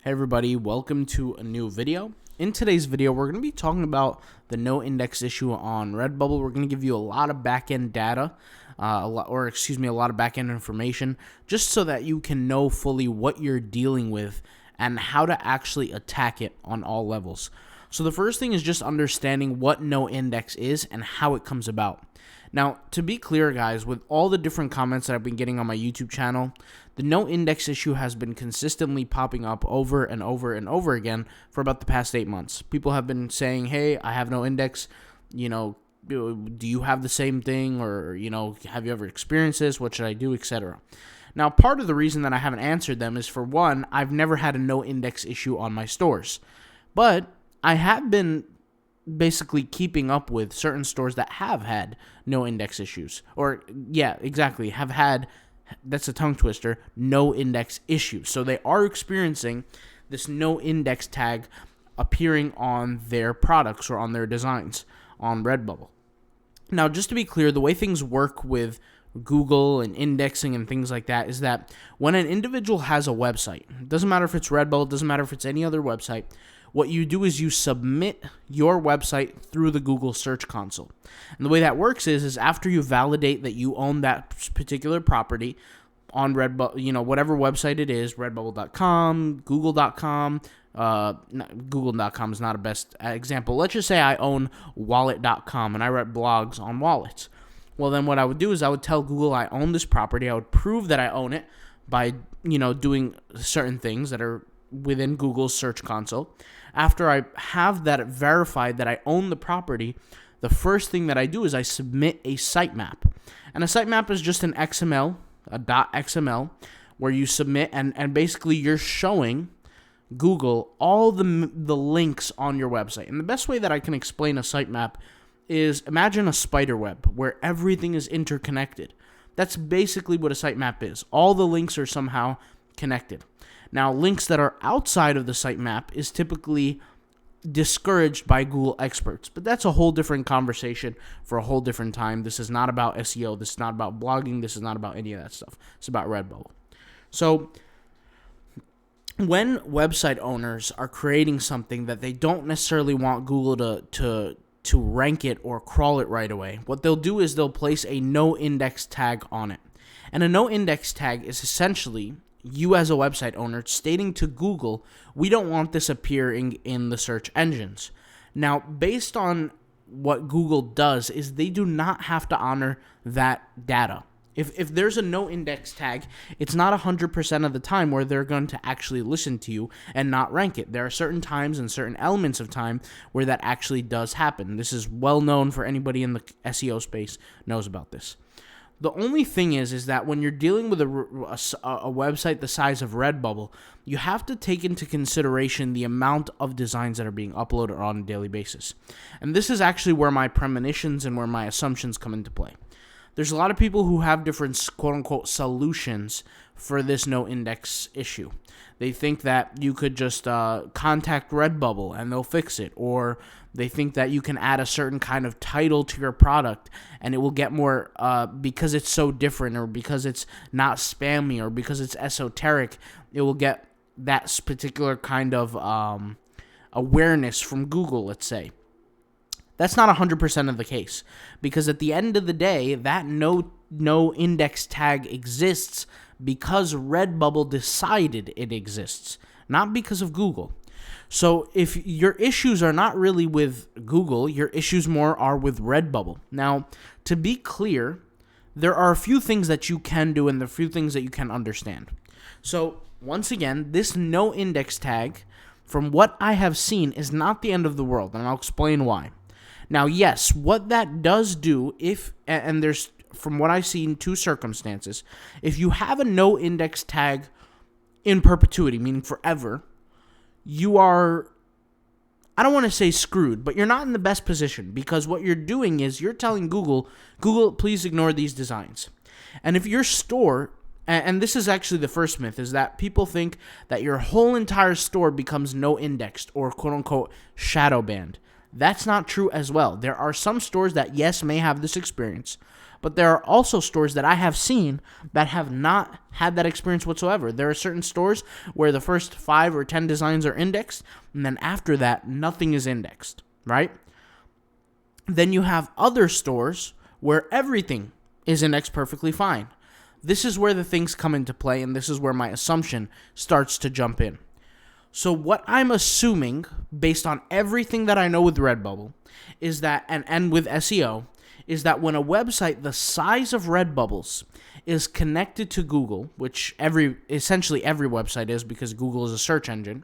Hey everybody, welcome to a new video. In today's video, we're going to be talking about the no index issue on Redbubble. We're going to give you a lot of back-end data, a lot of back-end information, just so that you can know fully what you're dealing with and how to actually attack it on all levels. So the first thing is just understanding what no index is and how it comes about. Now, to be clear, guys, with all the different comments that I've been getting on my YouTube channel, the no index issue has been consistently popping up over and over and over again for about the past 8 months. People have been saying, hey, I have no index, do you have the same thing, or, have you ever experienced this? What should I do, etc. Now, part of the reason that I haven't answered them is, for one, I've never had a no index issue on my stores, but I have been basically keeping up with certain stores that have had no index issues, have had, that's a tongue twister, no index issues. So they are experiencing this no index tag appearing on their products or on their designs on Redbubble. Now, just to be clear, the way things work with Google and indexing and things like that is that when an individual has a website, it doesn't matter if it's Redbubble, it doesn't matter if it's any other website, what you do is you submit your website through the Google Search Console. And the way that works is after you validate that you own that particular property on Redbubble, whatever website it is, redbubble.com, google.com, google.com is not a best example. Let's just say I own wallet.com and I write blogs on wallets. Well, then what I would do is I would tell Google I own this property. I would prove that I own it by, doing certain things that are within Google's Search Console. After I have that verified that I own the property, the first thing that I do is I submit a sitemap. And a sitemap is just an XML, a .xml, where you submit and basically you're showing Google all the links on your website. And the best way that I can explain a sitemap is imagine a spider web where everything is interconnected. That's basically what a sitemap is. All the links are somehow connected. Now, links that are outside of the sitemap is typically discouraged by Google experts, but that's a whole different conversation for a whole different time. This is not about SEO. This is not about blogging. This is not about any of that stuff. It's about Redbubble. So when website owners are creating something that they don't necessarily want Google to rank it or crawl it right away, what they'll do is they'll place a no index tag on it. And a no index tag is essentially you as a website owner stating to Google, we don't want this appearing in the search engines. Now, based on what Google does is they do not have to honor that data. If there's a no index tag, it's not 100% of the time where they're going to actually listen to you and not rank it. There are certain times and certain elements of time where that actually does happen. This is well known for anybody in the SEO space knows about this. The only thing is that when you're dealing with a website the size of Redbubble, you have to take into consideration the amount of designs that are being uploaded on a daily basis. And this is actually where my premonitions and where my assumptions come into play. There's a lot of people who have different quote-unquote solutions for this no index issue. They think that you could just contact Redbubble and they'll fix it, or they think that you can add a certain kind of title to your product and it will get more, because it's so different, or because it's not spammy, or because it's esoteric, it will get that particular kind of awareness from Google, let's say. That's not 100% of the case, because at the end of the day, that no index tag exists because Redbubble decided it exists, not because of Google. So if your issues are not really with Google, your issues more are with Redbubble. Now, to be clear, there are a few things that you can do and a few things that you can understand. So once again, this no index tag, from what I have seen, is not the end of the world, and I'll explain why. Now, yes, what that does do, and there's, from what I've seen, two circumstances. If you have a no index tag in perpetuity, meaning forever, you are, I don't want to say screwed, but you're not in the best position, because what you're doing is you're telling Google, please ignore these designs. And if your store, and this is actually the first myth, is that people think that your whole entire store becomes no indexed or quote unquote shadow banned. That's not true as well. There are some stores that, yes, may have this experience, but there are also stores that I have seen that have not had that experience whatsoever. There are certain stores where the first 5 or 10 designs are indexed, and then after that, nothing is indexed, right? Then you have other stores where everything is indexed perfectly fine. This is where the things come into play, and this is where my assumption starts to jump in. So what I'm assuming, based on everything that I know with Redbubble, is that, and with SEO, is that when a website the size of Redbubble's is connected to Google, which essentially every website is because Google is a search engine,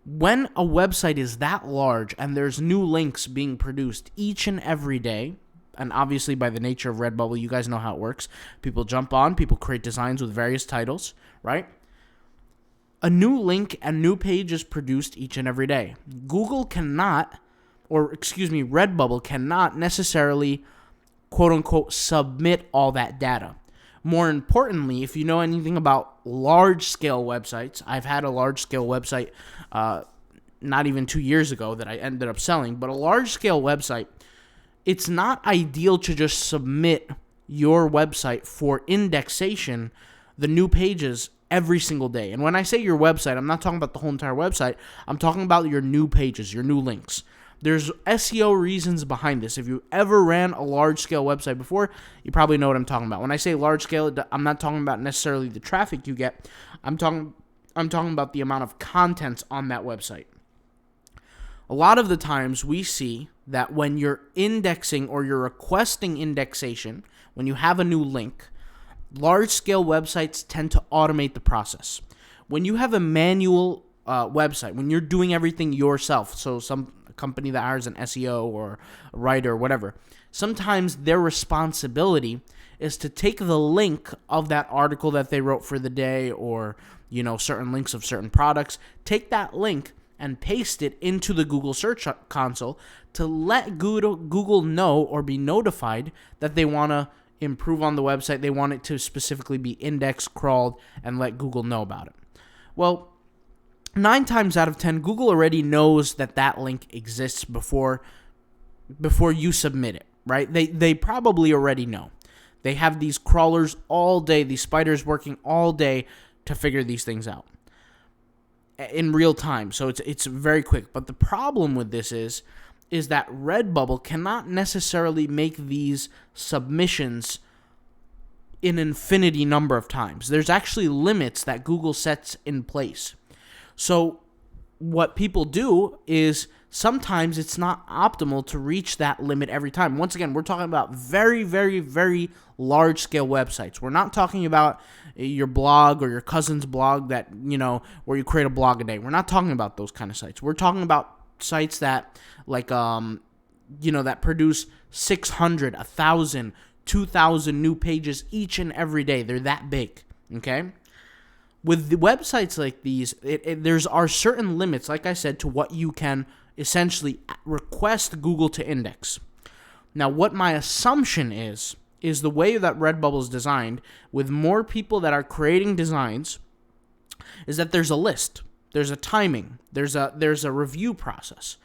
when a website is that large and there's new links being produced each and every day, and obviously by the nature of Redbubble, you guys know how it works. People jump on, people create designs with various titles, right? A new link and new page is produced each and every day. Redbubble cannot necessarily, quote unquote, submit all that data. More importantly, if you know anything about large-scale websites, I've had a large-scale website not even 2 years ago that I ended up selling, but a large-scale website, it's not ideal to just submit your website for indexation, the new pages, every single day. And when I say your website, I'm not talking about the whole entire website. I'm talking about your new pages, your new links. There's SEO reasons behind this. If you ever ran a large-scale website before, you probably know what I'm talking about. When I say large-scale, I'm not talking about necessarily the traffic you get. I'm talking about the amount of contents on that website. A lot of the times we see that when you're indexing or you're requesting indexation, when you have a new link, large-scale websites tend to automate the process. When you have a manual website, when you're doing everything yourself, so some company that hires an SEO or a writer or whatever, sometimes their responsibility is to take the link of that article that they wrote for the day, or certain links of certain products, take that link and paste it into the Google Search Console to let Google know or be notified that they want to improve on the website. They want it to specifically be indexed, crawled, and let Google know about it. Well, 9 times out of 10, Google already knows that link exists before you submit it, right? They probably already know. They have these crawlers all day, these spiders working all day to figure these things out in real time. So it's very quick. But the problem with this is that Redbubble cannot necessarily make these submissions an infinity number of times. There's actually limits that Google sets in place. So what people do is sometimes it's not optimal to reach that limit every time. Once again, we're talking about very, very, very large-scale websites. We're not talking about your blog or your cousin's blog that, where you create a blog a day. We're not talking about those kind of sites. We're talking about sites that, that produce 600, 1,000, 2,000 new pages each and every day. They're that big, okay? With the websites like these, there's certain limits, like I said, to what you can essentially request Google to index. Now, what my assumption is the way that Redbubble is designed, with more people that are creating designs, is that there's a list, there's a timing, there's a review process.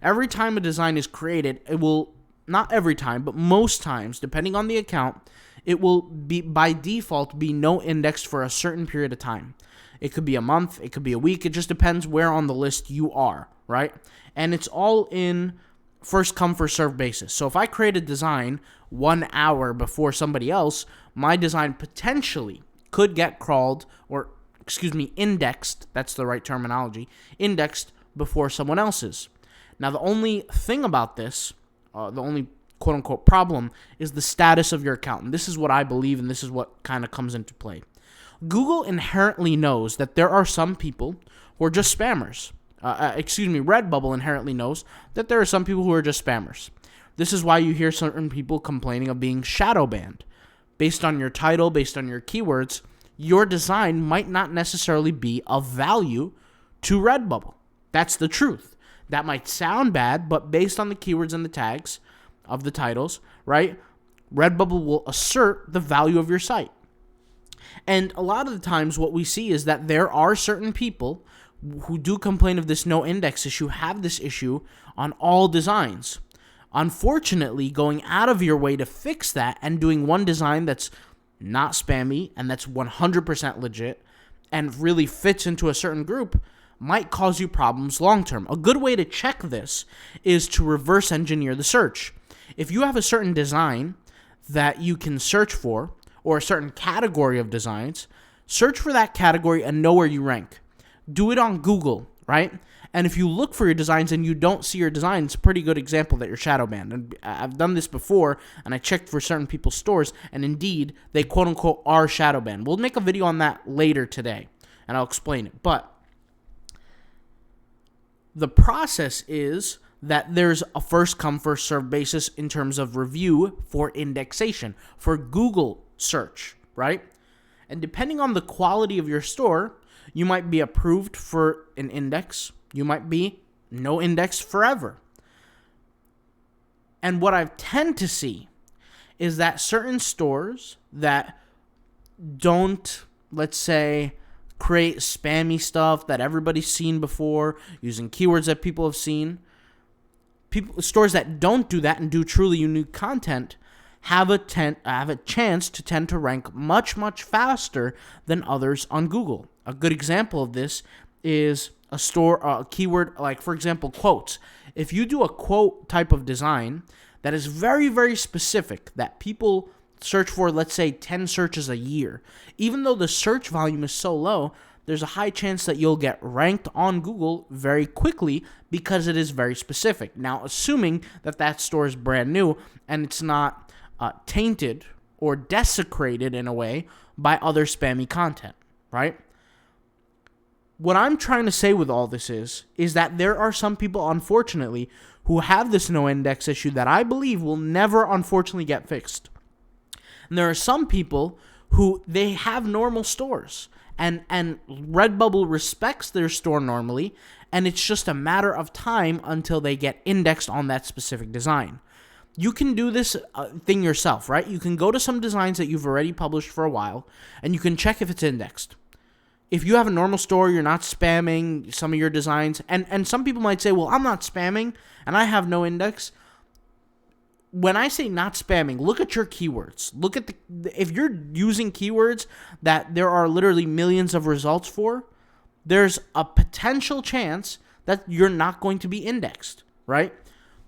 Every time a design is created, it will, not every time, but most times, depending on the account, it will be by default be no indexed for a certain period of time. It could be a month, it could be a week, it just depends where on the list you are, right? And it's all in first come, first serve basis. So if I create a design 1 hour before somebody else, my design potentially could get crawled, or indexed, that's the right terminology, indexed before someone else's. Now the only thing about this, the only quote-unquote problem, is the status of your account. And this is what I believe, and this is what kind of comes into play. Google inherently knows that there are some people who are just spammers. Redbubble inherently knows that there are some people who are just spammers. This is why you hear certain people complaining of being shadow banned. Based on your title, based on your keywords, your design might not necessarily be of value to Redbubble. That's the truth. That might sound bad, but based on the keywords and the tags of the titles, right, Redbubble will assert the value of your site. And a lot of the times what we see is that there are certain people who do complain of this no index issue have this issue on all designs. Unfortunately, going out of your way to fix that and doing one design that's not spammy and that's 100% legit and really fits into a certain group might cause you problems long term. A good way to check this is to reverse engineer the search. If you have a certain design that you can search for, or a certain category of designs, search for that category and know where you rank. Do it on Google, right? And if you look for your designs and you don't see your design, it's a pretty good example that you're shadow banned. And I've done this before, and I checked for certain people's stores, and indeed, they quote-unquote are shadow banned. We'll make a video on that later today, and I'll explain it. But the process is that there's a first-come, first-served basis in terms of review for indexation, for Google search, right? And depending on the quality of your store, you might be approved for an index. You might be no index forever. And what I tend to see is that certain stores that don't, let's say, create spammy stuff that everybody's seen before, using keywords that people have seen, stores that don't do that and do truly unique content have a chance to tend to rank much, much faster than others on Google. A good example of this is a keyword like, for example, quotes. If you do a quote type of design that is very, very specific, that people search for, let's say, 10 searches a year, even though the search volume is so low, there's a high chance that you'll get ranked on Google very quickly because it is very specific. Now, assuming that that store is brand new and it's not tainted or desecrated in a way by other spammy content, right? What I'm trying to say with all this is that there are some people, unfortunately, who have this no index issue that I believe will never, unfortunately, get fixed. And there are some people who they have normal stores, and Redbubble respects their store normally, and it's just a matter of time until they get indexed on that specific design. You can do this thing yourself, right? You can go to some designs that you've already published for a while, and you can check if it's indexed. If you have a normal store, you're not spamming some of your designs, and some people might say, well, I'm not spamming, and I have no index. When I say not spamming, look at your keywords. Look at if you're using keywords that there are literally millions of results for, there's a potential chance that you're not going to be indexed, right?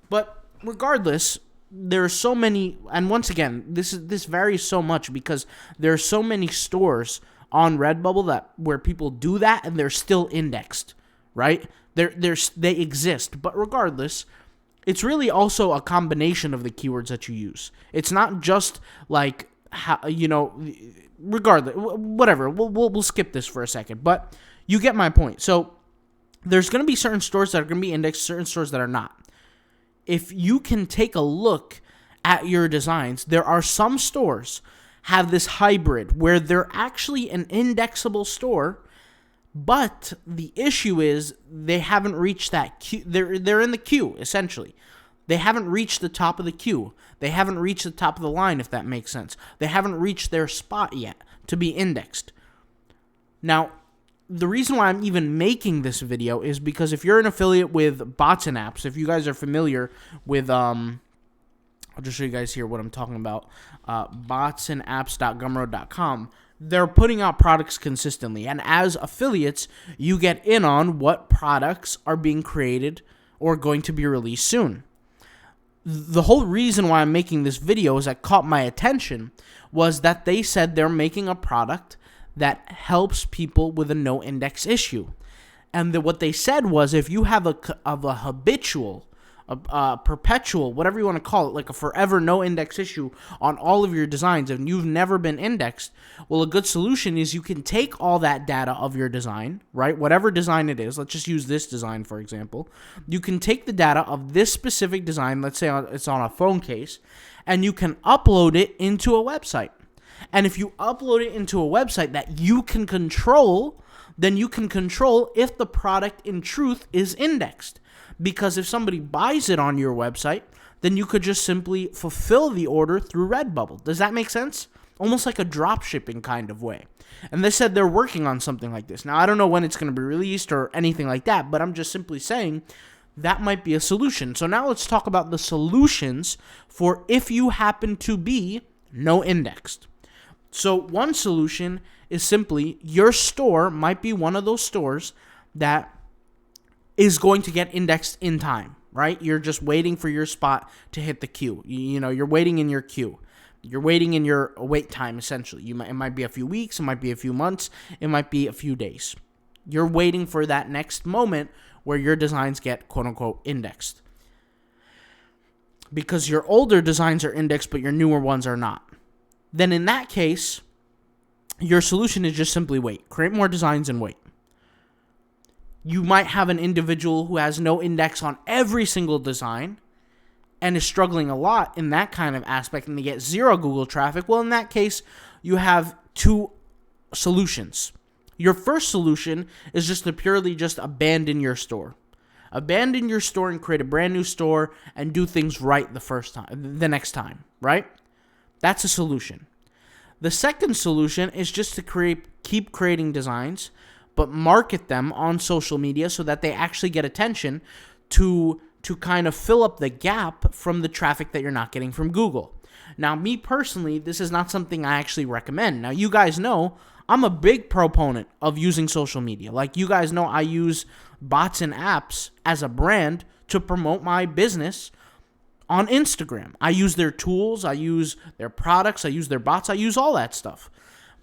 But regardless, there are so many, and once again, this varies so much because there are so many stores on Redbubble where people do that and they're still indexed, right? They exist, but regardless, it's really also a combination of the keywords that you use. It's not just like how, regardless, whatever. We'll skip this for a second, but you get my point. So there's going to be certain stores that are going to be indexed, certain stores that are not. If you can take a look at your designs, there are some stores have this hybrid where they're actually an indexable store, but the issue is they haven't reached that queue. They're in the queue, essentially. They haven't reached the top of the queue. They haven't reached the top of the line, if that makes sense. They haven't reached their spot yet to be indexed. Now, the reason why I'm even making this video is because if you're an affiliate with bots and apps, if you guys are familiar with, I'll just show you guys here what I'm talking about, botsandapps.gumroad.com, they're putting out products consistently, and as affiliates, you get in on what products are being created or going to be released soon. The whole reason why I'm making this video is that caught my attention was that they said they're making a product that helps people with a no index issue. And what they said was if you have a habitual, perpetual, whatever you want to call it, like a forever no index issue on all of your designs and you've never been indexed, well, a good solution is you can take all that data of your design, right? Whatever design it is, let's just use this design, for example. You can take the data of this specific design, let's say it's on a phone case, and you can upload it into a website. And if you upload it into a website that you can control, then you can control if the product in truth is indexed. Because if somebody buys it on your website, then you could just simply fulfill the order through Redbubble. Does that make sense? almost like a drop shipping kind of way. And they said they're working on something like this. Now, I don't know when it's going to be released or anything like that, but I'm just simply saying that might be a solution. So now let's talk about the solutions for if you happen to be no indexed. So one solution is simply your store might be one of those stores that is going to get indexed in time, right? You're just waiting for your spot to hit the queue. You're waiting in your queue. You're waiting in your wait time, essentially. It might be a few weeks, it might be a few months, it might be a few days. You're waiting for that next moment where your designs get quote-unquote indexed. Because your older designs are indexed, but your newer ones are not. Then in that case, your solution is just simply wait. Create more designs and wait. You might have an individual who has no index on every single design and is struggling a lot in that kind of aspect, and they get zero Google traffic. Well, in that case, you have two solutions. Your first solution is just to purely just abandon your store. Abandon your store and create a brand new store and do things right the next time, right? That's a solution. The second solution is just to keep creating designs, but market them on social media so that they actually get attention to kind of fill up the gap from the traffic that you're not getting from Google. Now, me personally, this is not something I actually recommend. Now, you guys know I'm a big proponent of using social media. Like, you guys know I use bots and apps as a brand to promote my business on Instagram. I use their tools, I use their products, I use their bots, I use all that stuff.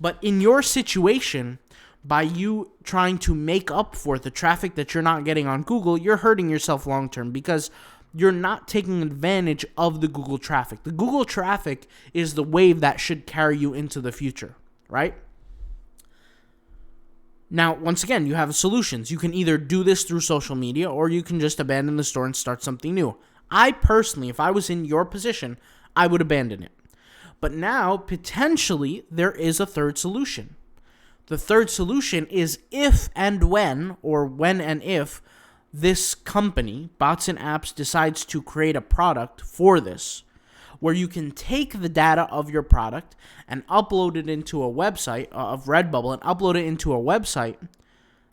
But in your situation, by you trying to make up for the traffic that you're not getting on Google, you're hurting yourself long term because you're not taking advantage of the Google traffic. The Google traffic is the wave that should carry you into the future, right? Now, once again, you have solutions. You can either do this through social media or you can just abandon the store and start something new. I personally, if I was in your position, I would abandon it. But now, potentially, there is a third solution. The third solution is if and when, or when and if, this company, Bots and Apps, decides to create a product for this, where you can take the data of your product and upload it into a website of Redbubble and upload it into a website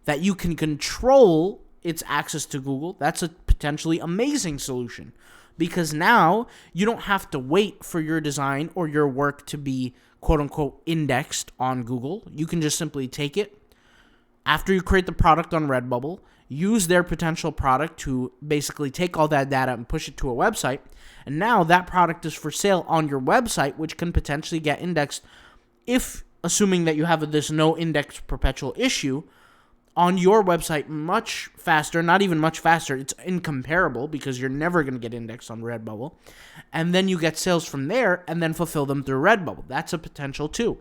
that you can control its access to Google. That's a potentially amazing solution because now you don't have to wait for your design or your work to be quote-unquote indexed on Google. You can just simply take it after you create the product on Redbubble, use their potential product to basically take all that data and push it to a website, and now that product is for sale on your website, which can potentially get indexed if, assuming that you have this no index perpetual issue, on your website much faster, not even much faster, it's incomparable because you're never going to get indexed on Redbubble. And then you get sales from there and then fulfill them through Redbubble. That's a potential too.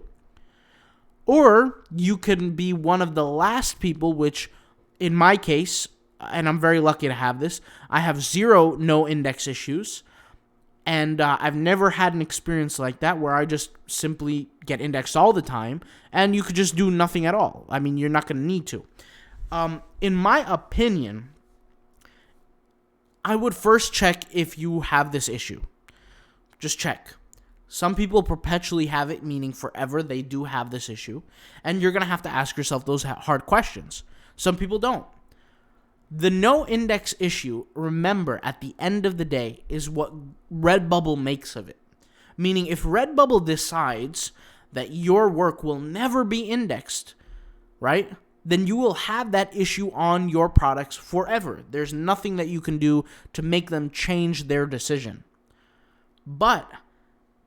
Or you can be one of the last people, which in my case, and I'm very lucky to have this, I have zero no index issues. And I've never had an experience like that where I just simply get indexed all the time and you could just do nothing at all. I mean, you're not going to need to. In my opinion, I would first check if you have this issue. Just check. Some people perpetually have it, meaning forever they do have this issue. And you're going to have to ask yourself those hard questions. Some people don't. The no index issue, remember, at the end of the day, is what Redbubble makes of it. Meaning, if Redbubble decides that your work will never be indexed, right, then you will have that issue on your products forever. There's nothing that you can do to make them change their decision. But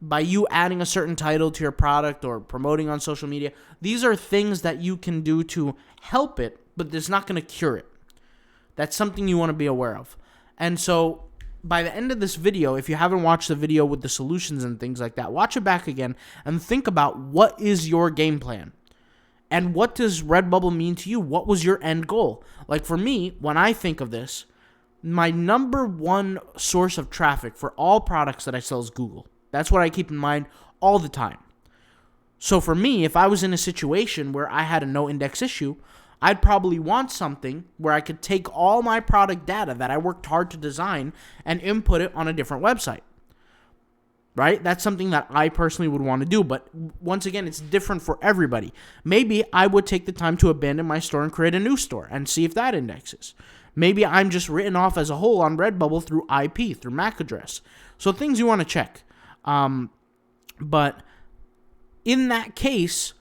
by you adding a certain title to your product or promoting on social media, these are things that you can do to help it, but it's not going to cure it. That's something you want to be aware of. And so by the end of this video, if you haven't watched the video with the solutions and things like that, watch it back again and think about what is your game plan. And what does Redbubble mean to you? What was your end goal? Like for me, when I think of this, my number one source of traffic for all products that I sell is Google. That's what I keep in mind all the time. So for me, if I was in a situation where I had a no index issue, I'd probably want something where I could take all my product data that I worked hard to design and input it on a different website. right? That's something that I personally would want to do. But once again, it's different for everybody. Maybe I would take the time to abandon my store and create a new store and see if that indexes. Maybe I'm just written off as a whole on Redbubble through IP, through MAC address. So things you want to check. But in that case,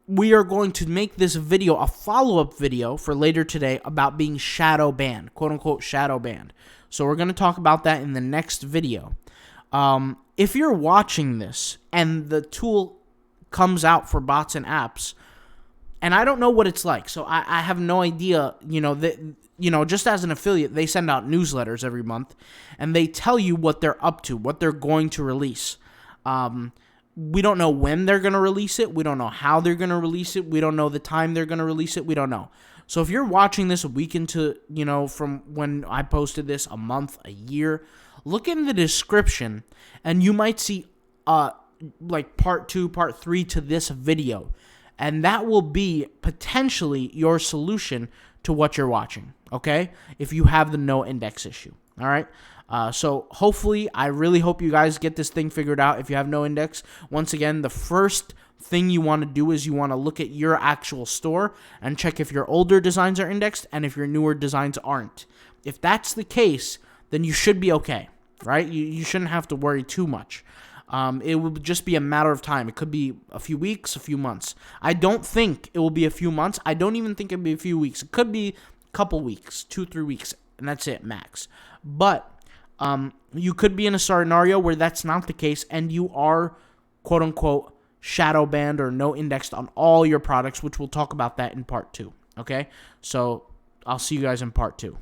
we are going to make this video a follow-up video for later today about being shadow banned, quote-unquote shadow banned. So we're going to talk about that in the next video. If you're watching this and the tool comes out for bots and apps, and I don't know what it's like, so I have no idea, just as an affiliate, they send out newsletters every month, and they tell you what they're up to, what they're going to release. We don't know when they're going to release it. We don't know how they're going to release it. We don't know the time they're going to release it. We don't know. So if you're watching this a week into, from when I posted this, a month, a year, look in the description, and you might see, like part 2, part 3 to this video. And that will be potentially your solution to what you're watching, okay? If you have the no index issue, all right? So hopefully, I really hope you guys get this thing figured out. If you have no index, once again, the first thing you want to do is you want to look at your actual store and check if your older designs are indexed and if your newer designs aren't. If that's the case, then you should be okay, right? You shouldn't have to worry too much. It will just be a matter of time. It could be a few weeks, a few months. I don't think it will be a few months. I don't even think it'll be a few weeks. It could be a couple weeks, 2-3 weeks, and that's it, max. But you could be in a scenario where that's not the case and you are, quote-unquote, shadow banned or no indexed on all your products, which we'll talk about that in part 2, okay? So I'll see you guys in part 2.